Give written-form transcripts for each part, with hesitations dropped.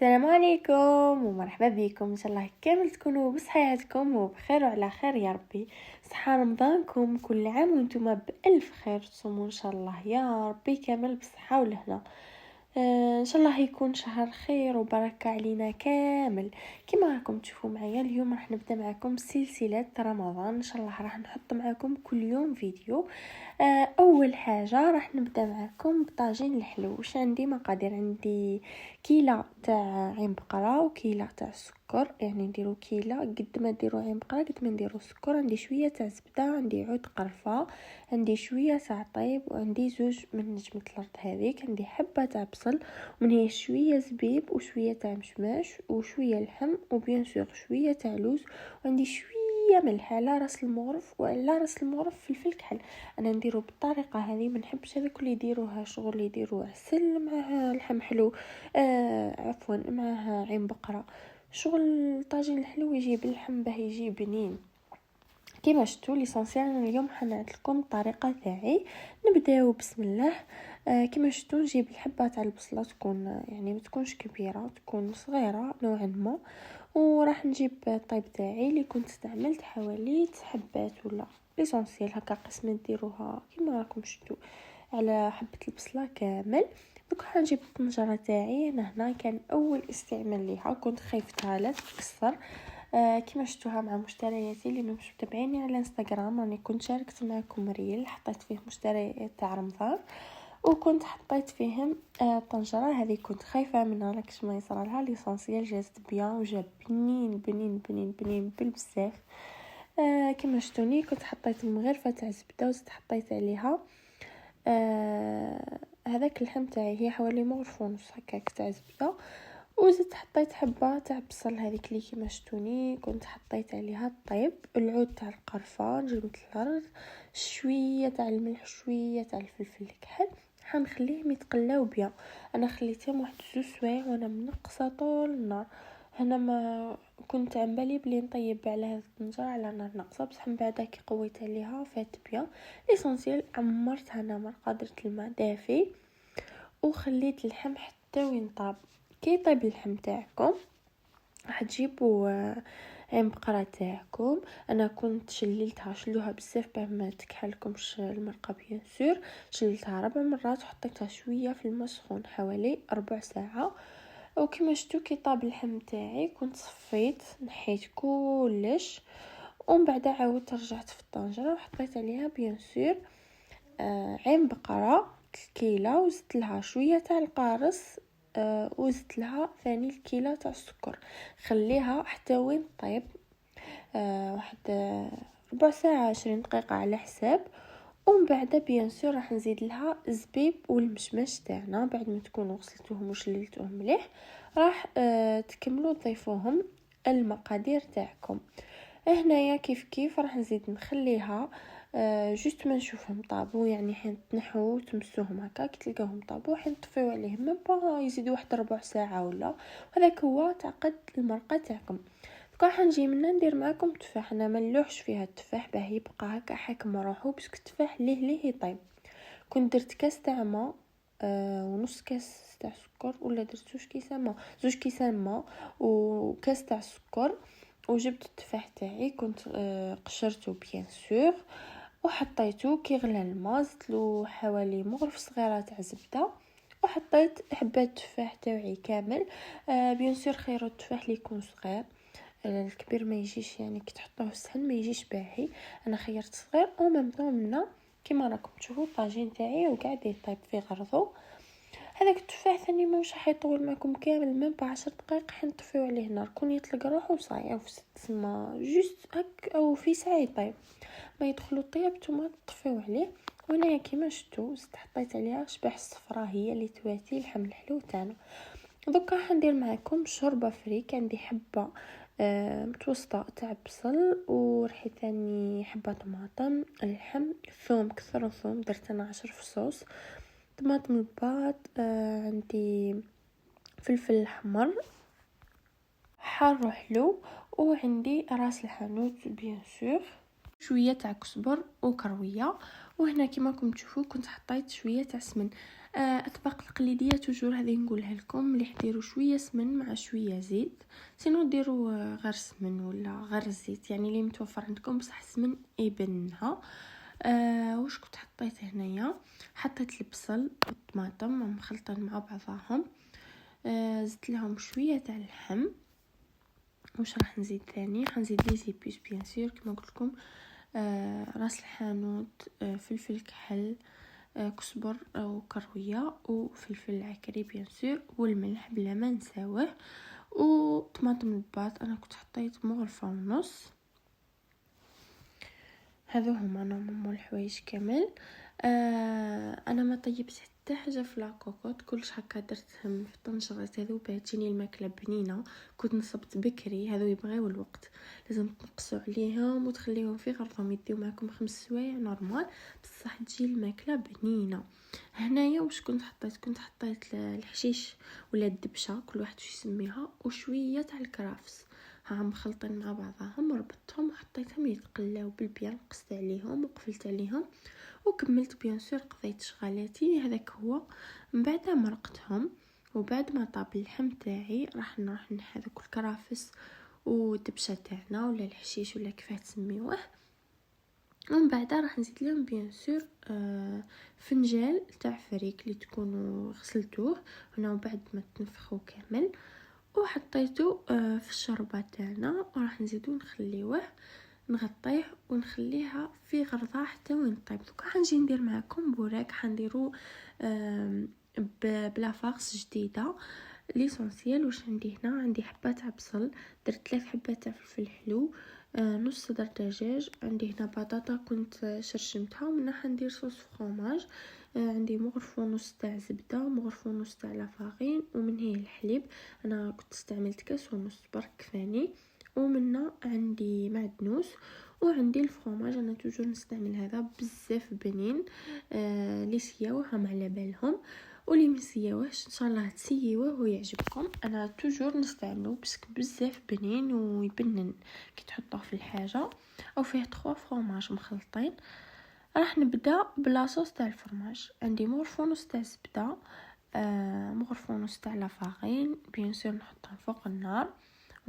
السلام عليكم ومرحبا بكم. ان شاء الله كامل تكونوا بصحيحتكم وبخير وعلى خير يا ربي. صحة رمضانكم كل عام وانتم بألف خير، تصوموا ان شاء الله يا ربي كامل بصحة ولهنا. ان شاء الله يكون شهر خير وبركة علينا كامل. كما راكم تشوفوا معايا اليوم راح نبدا معكم سلسلة رمضان. ان شاء الله راح نحط معكم كل يوم فيديو. اول حاجه راح نبدا معكم بطاجين الحلو. واش عندي مقادير؟ عندي كيله تاع عين بقره وكيله تاع السكر، يعني نديرو كيله قد ما نديرو عين بقره قد ما نديرو السكر. عندي شويه تاع زبده، عندي عود قرفه، عندي شويه تاع طيب، وعندي زوج من نجمه الارض هذيك، عندي حبه تاع بصل، ومن هي شويه زبيب وشويه تاع مشماش وشويه لحم وبيان سور شويه تاع لوز، وعندي شويه ملح على راس المغرف وعلى راس المغرف فلفل كحل. انا نديرو بالطريقه هذه، ما نحبش هذوك اللي يديروها شغل يديروه عسل معها لحم حلو، عفوا معها عين بقره. شغل طاجين الحلو يجي باللحم باه يجي بنين. كيما شفتوا ليسونسيال انا اليوم حنعت لكم الطريقه تاعي. نبداو بسم الله. كيما شفتوا نجيب الحبه تاع البصله تكون يعني ما تكونش كبيره، تكون صغيره نوعا ما، وراح نجيب الطيب تاعي اللي كنت استعملت حوالي 9 حبات ولا ليسونسيال هكا قسمه ديروها كيما راكم شفتوا على حبه البصله كامل. دوك حنجيب الطنجره تاعي. هنا كان اول استعمال ليها، كنت خايفتها لا تتكسر. كما شفتوها مع مشترياتي اللي مش متابعيني على انستغرام، راني كنت شاركت معكم ريل حطيت فيه مشتريات تاع رمضان، وكنت حطيت فيهم طنجره هذه كنت خايفه منها لكش ما يصرى لها. ليسونسيال جازت بيان وجاب بنين بنين بنين بنين بالبزاف. كما شفتوني كنت حطيت مغرفه تاع زبده وزدت حطيت عليها هذاك اللحم تاعي، هي حوالي مغرف ونص هكاك تاع زبده، وزدت حطيت حبه تاع بصل هذيك اللي كيما شفتوني كنت حطيت عليها الطيب، العود تاع القرفه، نجمة الارض، شويه تاع الملح، شويه تاع الفلفل الكحل. حنخليهم يتقلاو بيان. انا خليتهم واحد 2 سوايع وانا منقصه طول النار. هنا ما كنت عم بالي بلي نطيب على هذا الطنجره على نار ناقصه، بصح من بعد كي قويت عليها فات بيان. ليسونسيال عمرتها انا مرقدره الماء دافي وخليت اللحم حتى وين طاب. كي طيب اللحم تاعكم راح تجيبوا عين بقرة تاعكم. انا كنت شلوها بزاف باه ما تكحلكمش المرقه بيان سور. شللتها 4 مرات وحطيتها شويه في الماء سخون حوالي 4 ساعه. وكما شفتوا كي طاب اللحم تاعي كنت صفيت نحيت كلش، ومن بعد عاودت رجعت في الطنجره وحطيت عليها بيان سور عين بقره الكيله، وزدت لها شويه تاع القارص، وزدت لها ثاني الكيلة تاع السكر. خليها حتى وين طيب واحد ربع ساعة 20 دقيقة على حساب. ومن بعد بيان سور راح نزيد لها الزبيب والمشماش تاعنا بعد ما تكونوا غسلتوهم وشللتوهم مليح. راح تكملوا تضيفوهم المقادير تاعكم. هنايا كيف راح نزيد نخليها جوست ما نشوفهم طابو، يعني حين تنحو تمسوهم هكا كي تلقاهم طابو حين تطفيو عليهم ما با يزيدوا واحد ربع ساعه ولا. هذاك هو تعقد المرقه تاعكم. دوكا حنجي منا ندير معكم تفاح. انا ما نلوحش فيها التفاح باه يبقى هكا حاكم روحو، باسكو التفاح ليه يطيب. كنت درت كاس تاع ماء ونص كاس تاع سكر، ولا درت زوج كيسان ماء وكاس تاع سكر، وجبت التفاح تاعي كنت قشرته بيان سور وحطيته كي غلى الماء، زدتلو حوالي مغرف صغيره تاع زبده، وحطيت حبات تفاح تاعي كامل. بيان سور خير التفاح اللي يكون صغير، الكبير ما يجيش، يعني كي تحطوه في الصحن ما يجيش باهي. انا خيرت صغير او ميم طون منا كيما راكم تشوفوا الطاجين تاعي وقاعد يطيب في غرضو. هذاك التفاح ثاني مش حيطول معكم كامل، من 10 دقائق حنطفيو عليه النار كون يطلق روحو صايع في 6 ما جوست هك او في ساعه يطيب ما يدخلوا طيب نتوما تطفيو عليه. وهنايا كيما شفتوا زدت حطيت عليها شباح الصفراء هي اللي تواتي اللحم الحلو تاعنا. دوكا حندير معكم شوربه فريك. عندي حبه متوسطه تاع بصل، وريحه ثاني حبه طماطم، اللحم، ثوم، كثروا ثوم، درت انا 10 فصوص، طماطم الباط، عندي فلفل احمر حار وحلو، وعندي راس الحانوت بيان سور، شويه تاع كزبر وكرويه. وهنا كما راكم تشوفوا كنت حطيت شويه تاع سمن. اطباق التقليديه توجور هذه نقولها لكم، مليح ديروا شويه سمن مع شويه زيت، سينو ديروا غير سمن ولا غير الزيت، يعني اللي متوفر عندكم، بصح السمن يبنها. واش كنت حطيت هنايا؟ حطيت البصل والطماطم مخلطين مع بعضهم، زدت لهم شويه تاع اللحم. واش راح نزيد ثاني؟ حنزيد لي زيبيس بيان سور كما قلت لكم، راس الحانوت، فلفل كحل، كزبر وكرويه وفلفل عكري بيان سور، والملح بلا ما نساوه، وطماطم الباط انا كنت حطيت مغرفه ونص. هذو هما نورمالمون الحوايج كامل. انا ما طيبت حتى حاجه في لاكوكوط، كلش هكا درتهم في الطنجره هذو باه تجيني الماكله بنينه. كنت نصبت بكري، هذو يبغيو الوقت، لازم تنقصوا عليهم وتخليهم في غرفه يديو معكم 5 سوايع نورمال، بصح تجي الماكله بنينه. هنايا واش كنت حطيت الحشيش ولا الدبشه، كل واحد واش يسميها، وشويه تاع الكرافس، ها مخلطين مع بعضهم، ربطتهم وحطيتهم يتقلاو بالبيان، قصت عليهم وقفلت عليهم وكملت بيان سور قضيت شغالاتي. هذاك هو. من بعد مرقتهم، وبعد ما طاب اللحم تاعي راح نروح نحذك الكرافس والدبشه تاعنا ولا الحشيش ولا كيف تسميوه، ومن بعد راح نزيد لهم بيان سور فنجال تاع فريك اللي تكونوا غسلتوه هنا، وبعد ما تنفخوا كامل وحطيته في الشوربه تاعنا، وراح نزيدو نخليوه نغطيه ونخليها في غرضه حتى وين طيب. دوكا حنجي ندير معكم بوراك، حنديرو بلا فارس جديده. ليسونسيال واش عندي هنا؟ عندي حبه تاع بصل، درت 3 حبات تاع فلفل حلو، نص صدر دجاج، عندي هنا بطاطا كنت شرشمتها، ومنها حندير صوص فروماج، عندي مغرف ونص تاع زبده، مغرف ونص تاع لافارين، ومن هي الحليب انا كنت استعملت كاس ونص برك كفاني، ومنها عندي معدنوس، وعندي الفرomاج انا توجور نستعمل هذا بزاف بنين. لي سياوهم على بالهم، ولي مسياوهش ان شاء الله تسيوه ويعجبكم. انا توجور نستعملو باسكو بزاف بنين ويبنن كي تحطوه في الحاجه. او فيه 3 فرomاج مخلطين. راح نبدا بلاصوص تاع الفرماج، عندي مغرف ونص تاع زبده، مغرف ونص تاع لافارين بيان سور نحطهم فوق النار،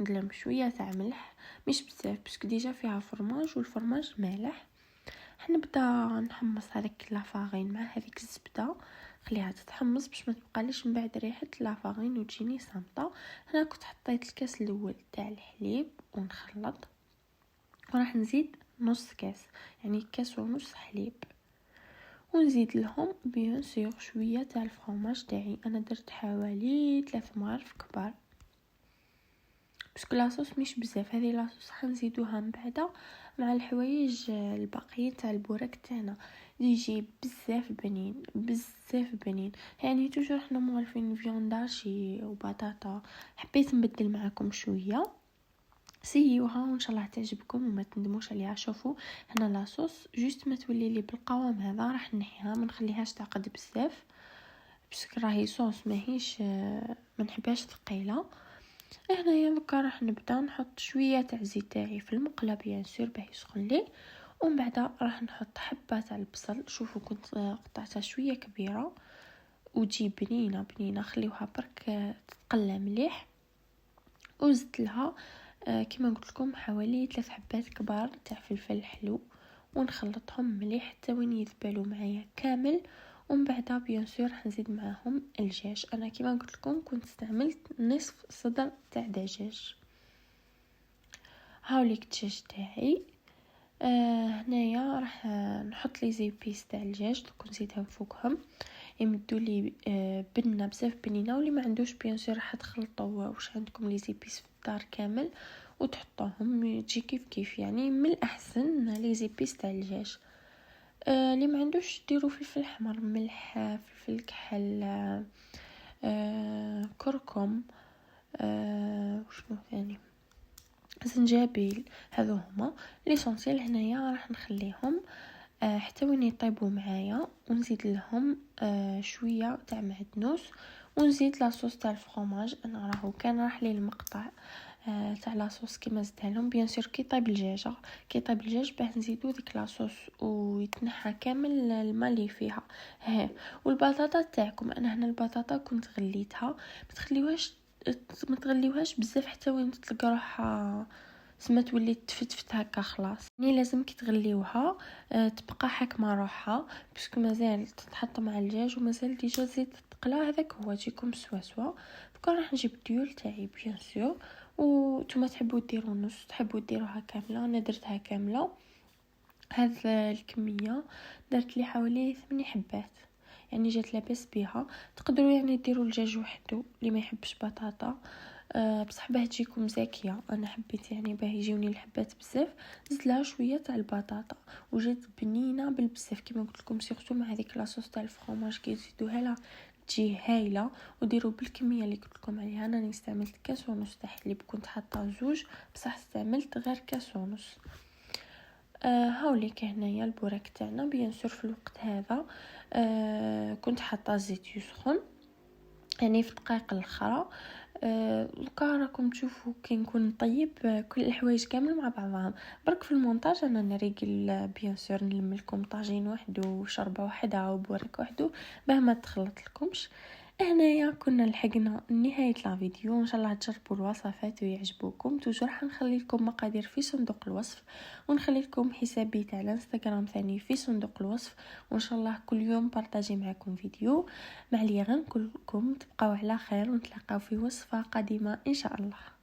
ندير شويه تاع ملح مش بزاف باسكو ديجا فيها فرماج والفرماج مالح. حنبدا نحمص هذيك لافارين مع هذيك الزبده، خليها تتحمص باش ما تبقاليش من بعد ريحه لافارين وتجيني صامته. هنا كنت حطيت الكاس الاول تاع الحليب ونخلط، وراح نزيد نص كاس، يعني كاس ونص حليب، ونزيد لهم بيان سور شويه تاع الفرماج تاعي. انا درت حوالي 3 مغارف كبار باسكو لاصوص مش بزاف، هذه لاصوص حنزيدوها من بعد مع الحوايج الباقيين تاع البوراك تاعنا، يجي بزاف بنين بزاف بنين. يعني توجور حنا موالفين فيون داشي وبطاطا، حبيت نبدل معكم شويه، سيوها وان شاء الله تعجبكم وما تندموش عليها. شوفوا هنا لاصوص جوست ما تولي لي بالقوام هذا، راح نحيها ما نخليهاش تعقد بزاف باسكو راهي صوص ماهيش ما نحبهاش ثقيله. هنايا دوكا راح نبدا نحط شويه تاع زيت تاعي في المقله بيان سور باه يسخن لي، ومن بعد راح نحط حبه تاع البصل. شوفوا كنت قطعتها شويه كبيره وتجي بنينه، خليوها برك تتقلى مليح، وزدت لها كما قلت لكم حوالي 3 حبات كبار تاع فلفل حلو، ونخلطهم مليح حتى وين يذبلوا معايا كامل. ومن بعد بيان سور حنزيد معاهم الدجاج. انا كما قلت لكم كنت استعملت نصف صدر تاع دجاج. هاوليك الدجاج تاعي. هنايا راح نحط لي زيبيس تاع الدجاج دوك نزيدهم فوقهم، يمدوا لي بنه بزاف بنينه. واللي ما عندوش بيان سور راح تخلطوا واش عندكم لي زيبيس في الدار كامل وتحطوهم، تجي كيف كيف. يعني من الاحسن لي زيبيس تاع الدجاج. اللي ما عندوش ديروا فلفل احمر، ملح، فلفل كحل، كركم، وشنو ثاني، زنجبيل. هذو هما ليسونسيال. هنايا راح نخليهم حتى وين يطيبوا معايا، ونزيد لهم شويه تاع معدنوس، ونزيد لاصوص تاع الفرomاج. انا راهو كان راح لي المقطع تاع لاصوص كيما زدتها لهم. بيان سور كي طيب الدجاج باه نزيدو ديك لاصوص ويتنحى كامل الماء اللي فيها. والبطاطا تاعكم، انا هنا البطاطا كنت غليتها، ما تغليوهاش بزاف حتى وين تلقى روحها سما تولي تفتفت هكا خلاص. يعني لازم كي تغليوها تبقى حاكمه روحها باسكو مازال تتحط مع الدجاج ومازال ديجا زيت تقلا. هذاك هو تجيكم سوا. دوكا راح نجيب الديول تاعي بيان سور، وانتم تحبوا ديروا نص تحبوا ديروها كامله، انا درتها كامله. هذا الكميه درت لي حوالي 8 حبات، يعني جات لاباس بها. تقدروا يعني ديروا الدجاج وحده اللي ما يحبش بطاطا، بصح باه تجيكم زاكيه. انا حبيت يعني باه يجيوني الحبات بزاف زدت لها شويه تاع البطاطا وجات بنينه بالبزاف كما قلت لكم. سيرتو مع هذيك لاصوص تاع الفرomاج كي يزيدوها لها تجي هايله. وديروا بالكميه اللي قلت لكم عليها. انا استعملت كاس ونص تاع حليب، كنت حاطه زوج بصح استعملت غير كاس ونص. هاوليك هنايا البوراك تاعنا. بيان سور في الوقت هذا كنت حاطه زيت يسخن يعني في الدقائق الاخرى. دوكا راكم تشوفوا كي نكون نطيب كل الحوايج كامل مع بعضهم. برك في المونتاج انا نريقل بيان سور نلم لكم طاجين وحده وشربه وحده وبورك وحده باه ما تخلط لكمش. هنايا كنا لحقنا نهايه لا فيديو. ان شاء الله تجربوا الوصفات ويعجبوكم. توجور حنخلي لكم مقادير في صندوق الوصف، ونخلي لكم حسابي تاع الانستغرام ثاني في صندوق الوصف. وان شاء الله كل يوم بارطاجي معكم فيديو. معليا غير نقول لكم تبقاو على خير ونتلاقاو في وصفه قادمه ان شاء الله.